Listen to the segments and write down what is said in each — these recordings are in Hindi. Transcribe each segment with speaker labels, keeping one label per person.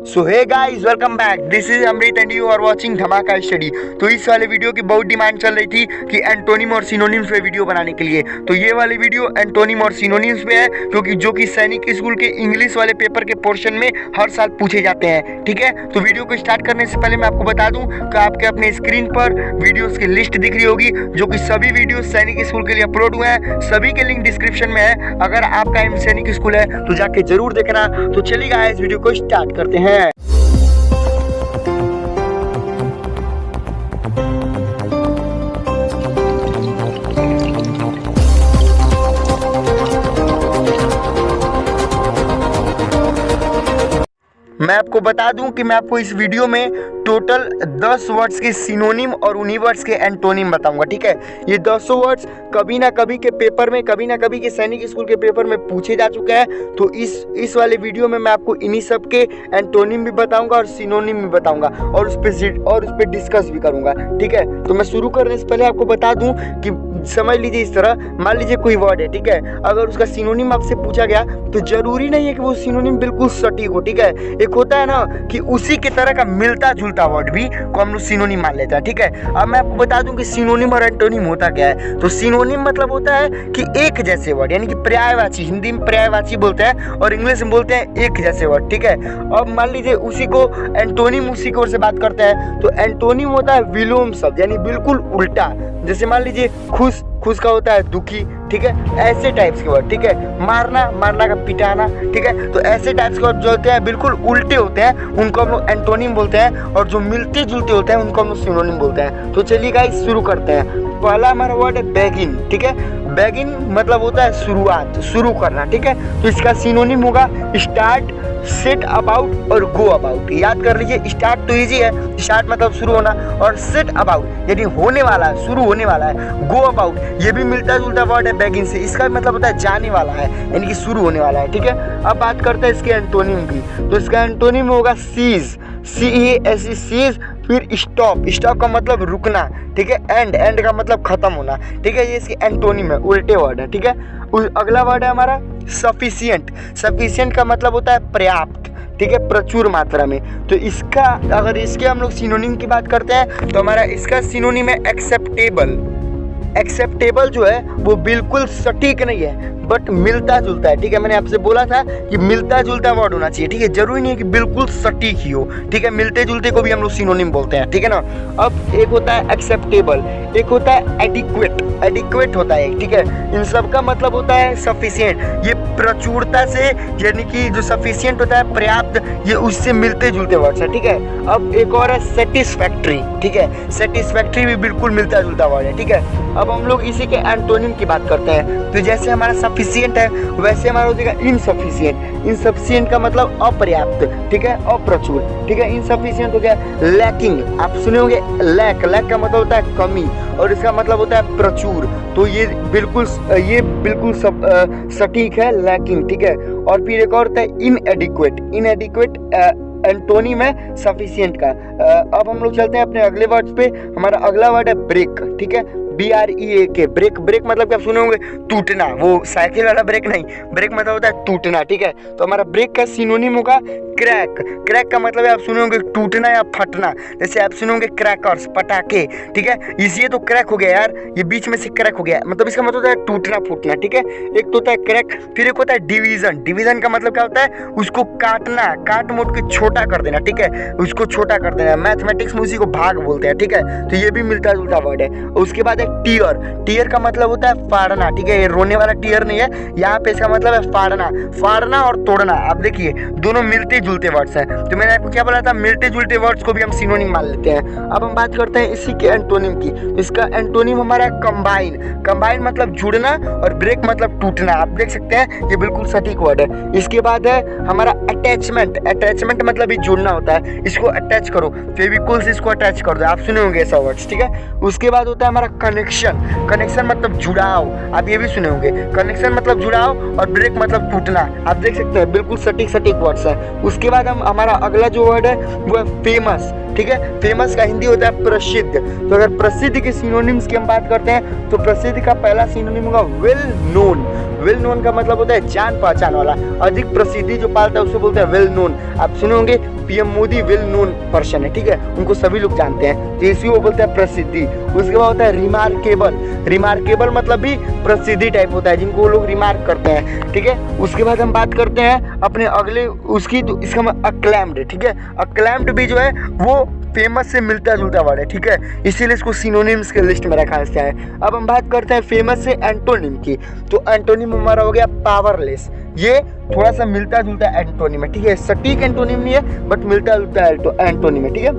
Speaker 1: So hey guys, welcome back. This is Amrit and you are watching Dhamaka study. तो इस वाले वीडियो की बहुत डिमांड चल रही थी कि एंटोनिम और सिनोनिम्स पे वीडियो बनाने के लिए। तो ये वाली वीडियो एंटोनिम और सिनोनिम्स पे है, क्योंकि जो कि सैनिक स्कूल के इंग्लिश वाले पेपर के पोर्शन में हर साल पूछे जाते हैं। ठीक है, तो वीडियो को स्टार्ट करने से पहले मैं आपको बता दूं कि आपके अपने स्क्रीन पर वीडियोस की लिस्ट दिख रही होगी, जो कि सभी वीडियो सैनिक स्कूल के लिए अपलोड हुए हैं। सभी के लिंक डिस्क्रिप्शन में है। अगर आपका एम सैनिक स्कूल है तो जाके जरूर देखना। तो चलिए गाइस, वीडियो को स्टार्ट करते हैं। मैं आपको बता दूं कि मैं आपको इस वीडियो में टोटल 10 वर्ड्स के सिनोनिम और उन्हीं वर्ड्स के एंटोनिम बताऊंगा। ठीक है, ये 10 वर्ड्स कभी ना कभी के पेपर में, कभी ना कभी के सैनिक स्कूल के पेपर में पूछे जा चुके हैं। तो इस वाले वीडियो में मैं आपको इन्हीं सब के एंटोनिम भी बताऊंगा और सिनोनिम भी बताऊंगा और उस पर डिस्कस भी करूंगा। ठीक है, तो मैं शुरू करने से पहले आपको बता दूं कि समझ लीजिए इस तरह, मान लीजिए कोई वर्ड है, ठीक है, अगर उसका सिनोनिम आपसे पूछा गया तो जरूरी नहीं है कि वो सिनोनिम बिल्कुल सटीक हो। ठीक है, एक होता है ना कि उसी के तरह का मिलता जुलता वर्ड भी को हम लोग सिनोनिम मान लेते हैं। ठीक है, अब मैं आपको बता दूं कि सिनोनिम और एंटोनिम होता क्या है। तो सिनोनिम मतलब होता है कि एक जैसे वर्ड, यानी कि पर्यायवाची, हिंदी में पर्यायवाची बोलते हैं और इंग्लिश में बोलते हैं एक जैसे वर्ड। ठीक है, अब मान लीजिए उसी को एंटोनिम, उसी की ओर से बात करते हैं। तो एंटोनिम होता है विलोम शब्द, यानी बिल्कुल उल्टा। जैसे मान लीजिए खुश, खुश का होता है दुखी। ठीक है, ऐसे टाइप्स के वर्ड। ठीक है, मारना, मारना का पिटाना। ठीक है, तो ऐसे टाइप्स के वर्ड जो होते हैं बिल्कुल उल्टे होते हैं, उनको हम लोग एंटोनिम बोलते हैं, और जो मिलते जुलते होते हैं उनको हम लोग सिनोनिम बोलते हैं। तो चलिए गाइस शुरू करते हैं। पहला हमारा वर्ड है बेगिन। ठीक है, बेगिन मतलब होता है शुरुआत, शुरू करना। ठीक है, तो इसका सिनोनिम होगा स्टार्ट, सेट अबाउट और गो अबाउट। याद कर लीजिए, स्टार्ट तो इजी है, स्टार्ट मतलब शुरू होना, और सेट अबाउट यानी होने वाला है, शुरू होने वाला है। गो अबाउट ये भी मिलता जुलता वर्ड है बेगिन से, इसका मतलब होता है जाने वाला है, यानी कि शुरू होने वाला है। ठीक है, अब बात करते हैं इसके एंटोनिम की। तो इसका एंटोनिम होगा सीज, CEASE, सीज। फिर स्टॉप, स्टॉप का मतलब रुकना। ठीक है, एंड का मतलब खत्म होना। ठीक है, ये इसके एंटोनिम है, उल्टे वर्ड है। ठीक है, अगला वर्ड है हमारा सफिशिएंट। सफिशिएंट का मतलब होता है पर्याप्त। ठीक है, प्रचुर मात्रा में। तो इसका, अगर इसके हम लोग सिनोनिम की बात करते हैं तो हमारा इसका सिनोनिम है एक्सेप्टेबल। एक्सेप्टेबल जो है वो बिल्कुल सटीक नहीं है, बट मिलता जुलता है। ठीक है, मैंने आपसे बोला था कि मिलता जुलता वर्ड होना चाहिए। ठीक है, जरूरी नहीं है कि बिल्कुल सटीक ही हो। ठीक है, मिलते जुलते को भी हम लोग सिनोनिम बोलते हैं। ठीक है ना। अब एक होता है एक्सेप्टेबल, एक होता है एडिक्वेट। एडिक्वेट होता है, ठीक है, इन सब का मतलब होता है सफिशिएंट। ये प्रचुरता से, यानी कि जो सफिशिएंट होता है पर्याप्त, ये उससे मिलते जुलते वर्ड है। ठीक है, अब एक और है सेटिस्फैक्ट्री। ठीक है, सेटिस्फैक्ट्री भी बिल्कुल मिलता जुलता वर्ड है। ठीक है, अब हम लोग इसी के एंटोनिम की बात करते हैं। तो जैसे हमारा सफिशिएंट है, वैसे हमारा हो जाएगा इनसफिशिएंट। इनसफिशिएंट का मतलब अपर्याप्त। ठीक है, अप्रचुर। ठीक है, इनसफिशिएंट हो गया लैकिंग। आप सुने होंगे लैक, लैक का मतलब होता है कमी, और इसका मतलब होता है प्रचुर। तो ये बिल्कुल सटीक है, लैकिंग। ठीक है, और फिर एक और होता है इनएडिक्वेट। इनएडिक्वेट एंटोनिम है सफिशिएंट का। अब हम लोग चलते हैं अपने अगले वर्ड पे। हमारा अगला वर्ड है ब्रेक। ठीक है, BREAK, ब्रेक। ब्रेक मतलब क्या सुने होंगे, टूटना। वो साइकिल वाला ब्रेक नहीं, ब्रेक मतलब होता है टूटना। ठीक है, तो हमारा ब्रेक का सिनोनिम होगा क्रैक। क्रैक का मतलब है आप सुने होंगे टूटना या फटना। जैसे आप सुने होंगे क्रैकर्स, पटाखे। ठीक है, इसलिए तो क्रैक हो गया यार, ये बीच में से क्रैक हो गया, मतलब इसका मतलब होता है टूटना फूटना। ठीक है, एक तो होता है क्रैक, फिर एक होता है डिवीजन। डिवीजन का मतलब क्या होता है, उसको काटना, काट मोट के छोटा कर देना। ठीक है, उसको छोटा कर देना। मैथमेटिक्स में उसी को भाग बोलते हैं। ठीक है, तो ये भी मिलता जुलता वर्ड है। उसके बाद टीयर। टीयर का मतलब होता है फाड़ना। ठीक है, ये रोने वाला टीयर नहीं है, यहाँ पे इसका मतलब है फाड़ना। फाड़ना और तोड़ना, आप देखिए दोनों मिलते जुलते वर्ड्स हैं। तो मैंने आपको क्या बोला था, मिलते जुलते वर्ड्स को भी हम सिनोनिम मान लेते हैं। अब हम बात करते हैं इसी के एंटोनिम की। इसका एंटोनिम हमारा कंबाइन। कंबाइन मतलब जुड़ना, और ब्रेक मतलब टूटना। आप देख सकते हैं ये बिल्कुल सटीक वर्ड है। इसके बाद है हमारा अटैचमेंट। अटैचमेंट मतलब भी जुड़ना होता है, इसको अटैच करो, फेविकोल से इसको अटैच कर दो। आप सुने होंगे ऐसा वर्ड्स। ठीक है, उसके बाद होता है हमारा कनेक्शन। कनेक्शन मतलब जुड़ाव, आप ये भी सुने होंगे। कनेक्शन मतलब जुड़ाव, और ब्रेक मतलब टूटना। आप देख सकते हैं बिल्कुल सटीक वर्ड्स है। उसके बाद हम हमारा अगला जो वर्ड है वो है फेमस। ठीक है। फेमस का हिंदी होता है प्रसिद्ध। तो अगर प्रसिद्ध के सिनोनिम्स की हम बात करते हैं तो प्रसिद्ध का पहला सिनोनिम होगा वेल नोन। वेल नोन का मतलब होता है जान पहचान वाला, अधिक प्रसिद्धि जो पालता है उसको बोलते हैं वेल नोन। आप सुने होंगे PM Modi well known person है, ठीक है, उनको सभी लोग जानते हैं, तो इसी को बोलते हैं प्रसिद्धि। उसके बाद होता है रिमार्केबल। रिमार्केबल मतलब भी प्रसिद्धि टाइप होता है, जिनको वो लोग रिमार्क करते हैं, ठीक है। उसके बाद हम बात करते हैं अपने अगले उसकी, तो इसका अक्लैम्ड, ठीक है। अक्लैम्ड भी जो है वो फेमस से मिलता जुलता वर्ड है, ठीक है, इसीलिए इसको सिनोनिम्स के लिस्ट में रखा है। अब हम बात करते हैं फेमस से एंटोनिम की। तो एंटोनिम हमारा हो गया पावरलेस। ये थोड़ा सा मिलता जुलता एंटोनिम है, ठीक है, सटीक एंटोनिम नहीं है बट मिलता जुलता एंटोनिम है, ठीक है।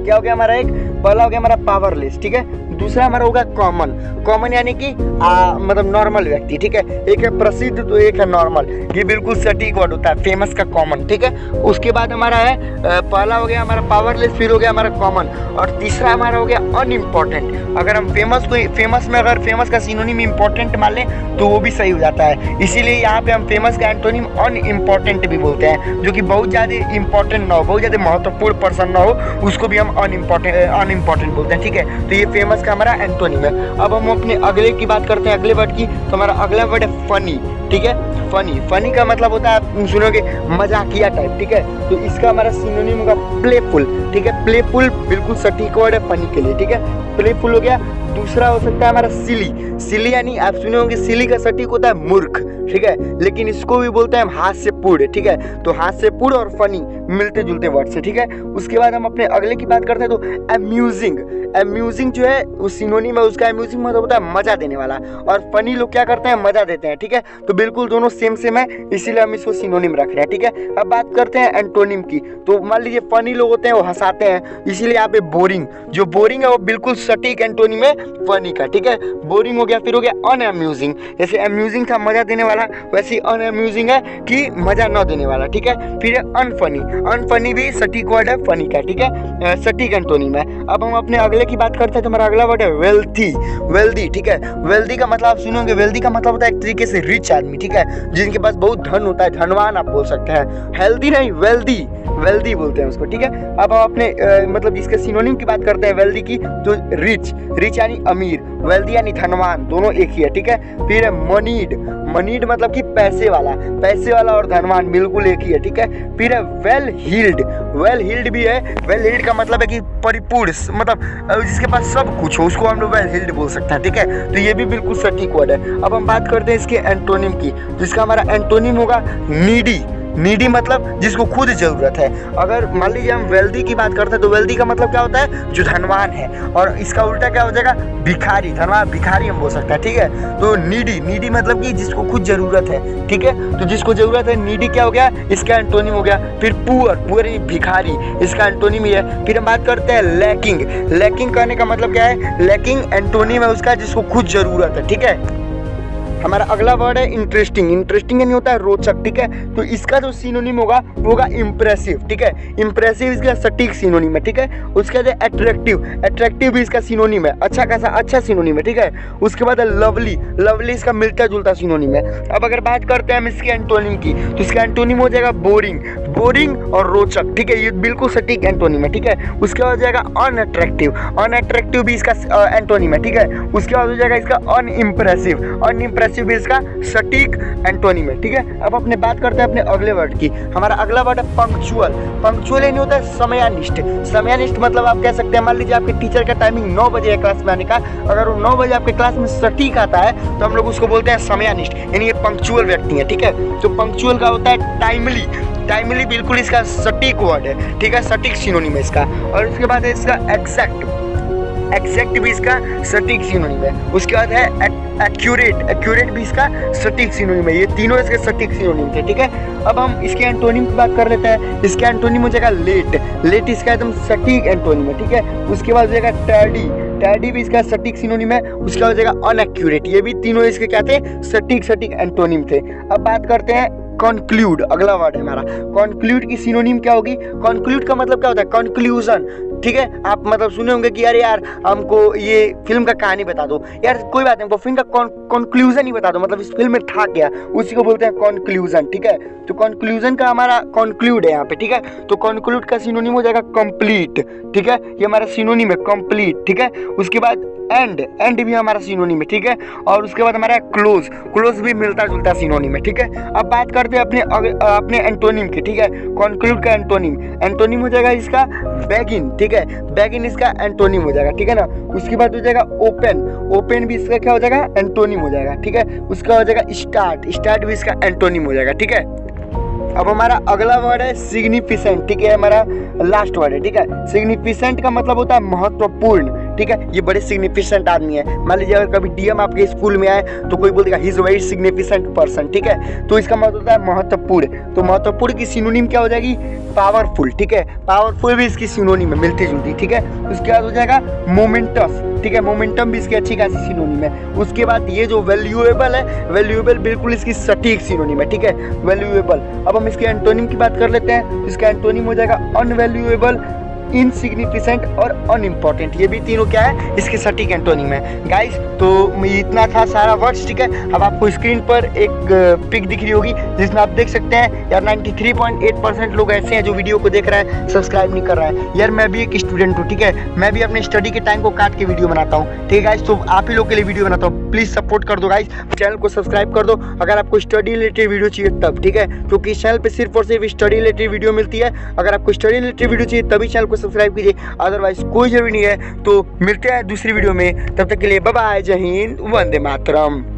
Speaker 1: क्या हो गया हमारा, एक पहला हो गया हमारा पावरलेस, ठीक है। दूसरा हमारा होगा कॉमन। कॉमन यानी कि मतलब नॉर्मल व्यक्ति, ठीक है। एक है प्रसिद्ध तो एक है नॉर्मल, ये बिल्कुल सटीक वर्ड होता है फेमस का कॉमन, ठीक है। उसके बाद हमारा है पहला हो गया हमारा पावरलेस, फिर हो गया हमारा कॉमन, और तीसरा हमारा हो गया अनइम्पॉर्टेंट। अगर हम फेमस को फेमस में अगर फेमस का सिनोनिम इम्पोर्टेंट मान लें तो वो भी सही हो जाता है, इसीलिए यहाँ पे हम फेमस का एंटोनिम अनइम्पॉर्टेंट भी बोलते हैं, जो कि बहुत ज़्यादा इंपॉर्टेंट ना हो, बहुत ज़्यादा महत्वपूर्ण पर्सन ना हो, उसको भी हम अनइम्पॉर्टेंट बोलते हैं, ठीक है। तो ये फेमस का हमारा एंटोनिम है। अब हम अपने अगले की बात करते हैं, अगले वर्ड की, तो हमारा अगला वर्ड है फनी, ठीक है। फनी, फनी का मतलब होता है आप सुनोगे मजाकिया टाइप, ठीक है। तो इसका हमारा सिनोनिम होगा प्लेफुल, ठीक है। प्लेफुल बिल्कुल सटीक वर्ड है फनी के लिए, ठीक है, प्लेफुल हो गया। दूसरा हो सकता है हमारा सिली। सिली यानी आप सुने होंगे सिली का सटीक होता है मूर्ख, ठीक है, लेकिन इसको भी बोलते हैं हम हास्यपूर्ण, ठीक है। तो हास्यपूर्ण और फनी मिलते जुलते वर्ड से, ठीक है। उसके बाद हम अपने अगले की बात करते हैं तो अम्यूजिंग। अम्यूजिंग जो है उस सिनोनिम है उसका, अम्यूजिंग मतलब होता है मजा देने वाला, और फनी लोग क्या करते हैं मजा देते हैं, ठीक है। तो बिल्कुल दोनों सेम है, इसीलिए हम इसको सिनोनिम रख रहे हैं, ठीक है। अब बात करते हैं एंटोनिम की। तो मान लीजिए फनी लोग होते हैं वो हंसाते हैं, इसीलिए यहाँ पे बोरिंग, जो बोरिंग है वो बिल्कुल सटीक एंटोनिम है फनी का, ठीक है। बोरिंग हो गया। फिर हो गया अनअम्यूजिंग। जैसे अम्यूजिंग था मजा देने वाला, वैसे ही अनअम्यूजिंग है कि मजा न देने वाला, ठीक है। फिर अनफनी। अनफनी भी सटीक वर्ड है फनी का, ठीक है, सटीक एंटोनिम है। अब हम अपने अगले की बात करते हैं तो हमारा अगला वर्ड है वेल्थी। वेल्दी, ठीक है। वेल्दी का मतलब आप सुनोगे, वेल्दी का मतलब होता है एक तरीके से रिच आदमी, ठीक है, जिनके पास बहुत धन होता है, धनवान आप बोल सकते हैं। हेल्दी नहीं, वेल्दी, वेल्दी बोलते हैं उसको, ठीक है। अब हम अपने मतलब जिसके सिनोनिम की बात करते हैं वेल्दी की, तो रिच, रिच यानी अमीर, वेल्दी यानी धनवान, दोनों एक ही है, ठीक है। फिर है मनीड। मनीड मतलब कि पैसे वाला, पैसे वाला और धनवान बिल्कुल एक ही है, ठीक है। फिर है वेल हील्ड। वेल हील्ड भी है। वेल हील्ड का मतलब है कि परिपूर्ण, मतलब जिसके पास सब कुछ हो उसको हम लोग वेल हील्ड बोल सकते हैं, ठीक है। तो ये भी बिल्कुल सटीक वर्ड है। अब हम बात करते हैं इसके एंटोनिम की, जिसका हमारा एंटोनिम होगा नीडी। नीडी मतलब जिसको खुद जरूरत है। अगर मान लीजिए हम वेल्दी की बात करते हैं तो वेल्दी का मतलब क्या होता है, जो धनवान है, और इसका उल्टा क्या हो जाएगा, भिखारी। धनवान भिखारी हम बोल सकते हैं, ठीक है। तो नीडी, नीडी मतलब कि जिसको खुद जरूरत है, ठीक है। तो जिसको जरूरत है नीडी क्या हो गया, इसका एंटोनिम हो गया। फिर पुअर, पुअर भिखारी, इसका एंटोनिम ही है। फिर हम बात करते हैं लैकिंग। लैकिंग कहने का मतलब क्या है, लैकिंग एंटोनिम है उसका जिसको खुद जरूरत है, ठीक है। हमारा अगला वर्ड है इंटरेस्टिंग। इंटरेस्टिंग यानी होता है रोचक, ठीक है। तो इसका जो सिनोनिम होगा वो होगा इम्प्रेसिव, ठीक है। इम्प्रेसिव इसका सटीक सिनोनिम है, ठीक है। उसके बाद अट्रैक्टिव। अट्रैक्टिव भी इसका सिनोनिम है, अच्छा खासा अच्छा सिनोनिम है, ठीक है। उसके बाद है लवली। लवली इसका मिलता जुलता सिनोनिम है। अब अगर बात करते हैं हम इसके एंटोनिम की, तो इसका एंटोनिम हो जाएगा बोरिंग। बोरिंग और रोचक, ठीक है, ये बिल्कुल सटीक एंटोनिम है, ठीक है। उसके बाद हो जाएगा अनअट्रैक्टिव। अनअट्रैक्टिव भी इसका एंटोनिम है, ठीक है। उसके बाद हो जाएगा इसका अनइम्प्रेसिव। अनइम्प्रेसिव भी इसका सटीक एंटोनिम है, ठीक है। अब अपने बात करते हैं अपने अगले वर्ड की। हमारा अगला वर्ड है पंक्चुअल। पंक्चुअल यानी होता है समयानिष्ठ। समयानिष्ठ मतलब आप कह सकते हैं, मान लीजिए आपके टीचर का टाइमिंग 9 बजे है क्लास में आने का, अगर वो 9 बजे आपके क्लास में सटीक आता है तो हम लोग उसको बोलते हैं समयानिष्ठ, यानी ये पंक्चुअल व्यक्ति है, ठीक है। तो पंक्चुअल का होता है टाइमली। टाइमली बिल्कुल इसका सटीक वर्ड है, ठीक है, सटीक सिनोनिम है इसका। और उसके बाद है इसका एग्जैक्ट। एग्जैक्ट भी इसका सटीक सिनोनिम है। उसके बाद है एक्यूरेट। एक्यूरेट भी इसका सटीक सिनोनिम है। ये तीनों इसके सटीक सिनोनिम थे, ठीक है। अब हम इसके एंटोनिम की बात कर लेते हैं। इसका एंटोनिम हो जाएगा लेट। लेट इसका एकदम सटीक एंटोनिम है, ठीक है। उसके बाद हो जाएगा टैडी। टैडी भी इसका सटीक सिनोनिम है। उसके बाद हो जाएगा अनएक्यूरेट। ये भी तीनों इसके क्या थे, सटीक एंटोनिम थे। अब बात करते हैं कंक्लूड अगला वर्ड है हमारा। कंक्लूड की सिनोनिम क्या होगी? कंक्लूड का मतलब क्या होता है? कंक्लूजन, ठीक है। आप मतलब सुने होंगे कि अरे यार हमको ये फिल्म का कहानी बता दो, यार कोई बात नहीं, हमको फिल्म का कंक्लूजन ही बता दो, मतलब इस फिल्म में था क्या, उसी को बोलते हैं कंक्लूजन, ठीक है। तो कंक्लूजन का हमारा कंक्लूड है यहाँ पे, ठीक है। तो कंक्लूड का सिनोनिम हो जाएगा कंप्लीट, ठीक है, ये हमारा सिनोनिम है कंप्लीट, ठीक है। उसके बाद एंड भी हमारा सिनोनिम है, ठीक है। और उसके बाद हमारा क्लोज भी मिलता जुलता सिनोनिम है, ठीक है। अब बात करते हैं अपने एंटोनिम की, ठीक है। कंक्लूड का एंटोनिम हो जाएगा इसका बेगिन, ठीक है। बेगिन इसका एंटोनिम हो जाएगा, ठीक है ना। उसके बाद हो जाएगा ओपन भी इसका क्या हो जाएगा? एंटोनिम हो जाएगा, ठीक है। उसका हो जाएगा स्टार्ट भी इसका एंटोनिम हो जाएगा, ठीक है। अब हमारा अगला वर्ड है सिग्निफिकेंट, ठीक है, हमारा लास्ट वर्ड है, ठीक है। सिग्निफिकेंट का मतलब होता है महत्वपूर्ण, ठीक है। ये बड़े सिग्निफिकेंट आदमी है। मान लीजिए अगर कभी डीएम आपके स्कूल में आए तो कोई बोलेगा he is very significant person, ठीक है। तो इसका मतलब होता है महत्वपूर्ण। तो महत्वपूर्ण की सिनोनिम क्या हो जाएगी? पावरफुल, ठीक है। पावरफुल भी इसकी सिनोनिम है, मिलती जुलती, ठीक है। उसके बाद हो जाएगा मोमेंटस, ठीक है। मोमेंटम भी इसकी अच्छी खासी सिनोनिम है। उसके बाद ये जो वैल्यूएबल है, वैल्यूएबल बिल्कुल इसकी सटीक सिनोनिम है, ठीक है, वैल्यूएबल। अब हम इसके एंटोनिम की बात कर लेते हैं। इसका एंटोनिम हो जाएगा अनवैल्यूएबल, इनसिग्निफिकेंट और अनइम्पॉर्टेंट। ये भी तीनों क्या है? इसके सटीक एंटोनिम है गाइस। तो इतना था सारा वर्ड्स, ठीक है। अब आपको स्क्रीन पर एक पिक दिख रही होगी जिसमें आप देख सकते हैं यार 93.8% लोग ऐसे हैं जो वीडियो को देख रहा है, सब्सक्राइब नहीं कर रहा है। यार मैं भी एक स्टूडेंट हूँ, ठीक है। मैं भी अपने स्टडी के टाइम को काट के वीडियो बनाता हूँ, ठीक है गाइस। तो आप ही लोग के लिए वीडियो बनाता हूँ, प्लीज़ सपोर्ट कर दो गाइस। चैनल को सब्सक्राइब कर दो अगर आपको स्टडी रिलेटेड वीडियो चाहिए तब, ठीक है। क्योंकि इस चैनल पर सिर्फ और सिर्फ स्टडी रिलेटेड वीडियो मिलती है। अगर आपको स्टडी रिलेटेड वीडियो चाहिए तभी चैनल को सब्सक्राइब कीजिए, अदरवाइज कोई जरूरी नहीं है। तो मिलते हैं दूसरी वीडियो में, तब तक के लिए बाय बाय, जय हिंद, वंदे मातरम।